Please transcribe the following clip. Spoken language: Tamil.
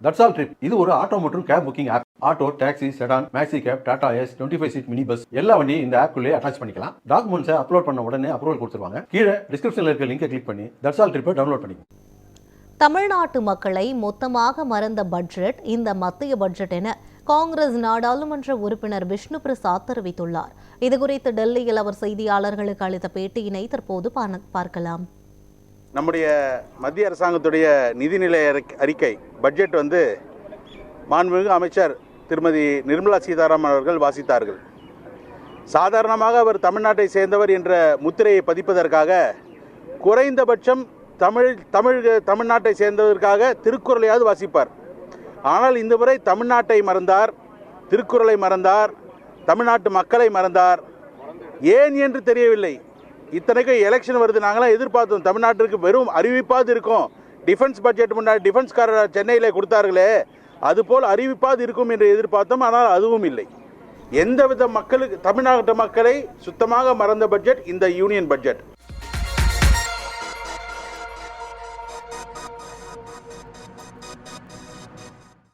தட்ஸ் ஆல் ட்ரிப் இது ஒரு ஆட்டோ மற்றும் cab booking app. Auto, taxi, sedan, maxi cab, Tata Ace, 25 seat mini bus எல்லா வண்டியும் இந்த ஆப்குள்ளே அட்டாச் பண்ணிக்கலாம். டாக்குமெண்ட்ஸை அப்லோட் பண்ண உடனே அப்ரூவல் கொடுத்துருவாங்க. கீழே டிஸ்கிரிப்ஷன்ல இருக்க லிங்கை கிளிக் பண்ணி தட்ஸ் ஆல் ட்ரிப்பை டவுன்லோட் பண்ணிக்கலாம். தமிழ்நாட்டு மக்களை மொத்தமாக மறந்த பட்ஜெட் இந்த மத்திய பட்ஜெட் என காங்கிரஸ் நாடாளுமன்ற உறுப்பினர் விஷ்ணு பிரசாத் தெரிவித்துள்ளார். இதுகுறித்து டெல்லியில் அவர் செய்தியாளர்களுக்கு அளித்த பேட்டியினை தற்போது பார்க்கலாம். நம்முடைய மத்திய அரசாங்கத்துடைய நிதிநிலை அறிக்கை பட்ஜெட் மாண்புமிகு அமைச்சர் திருமதி நிர்மலா சீதாராமன் அவர்கள் வாசித்தார்கள். சாதாரணமாக அவர் தமிழ்நாட்டை சேர்ந்தவர் என்ற முத்திரையை பதிப்பதற்காக குறைந்தபட்சம் தமிழ்நாட்டை சேர்ந்ததற்காக திருக்குறளையாவது வாசிப்பார். ஆனால் இந்த முறை தமிழ்நாட்டை மறந்தார், திருக்குறளை மறந்தார், தமிழ்நாட்டு மக்களை மறந்தார். ஏன் என்று தெரியவில்லை. இத்தனைக்கும் எலெக்ஷன் வருது, நாங்களாம் எதிர்பார்த்தோம் தமிழ்நாட்டிற்கு வெறும் அறிவிப்பாது இருக்கும். டிஃபென்ஸ் பட்ஜெட் முன்னாடி டிஃபென்ஸ்காரர் சென்னையில் கொடுத்தார்களே, அதுபோல் அறிவிப்பாது இருக்கும் என்று எதிர்பார்த்தோம். ஆனால் அதுவும் இல்லை. எந்தவித மக்களுக்கு தமிழ்நாட்டு மக்களை சுத்தமாக மறந்த பட்ஜெட் இந்த யூனியன் பட்ஜெட்.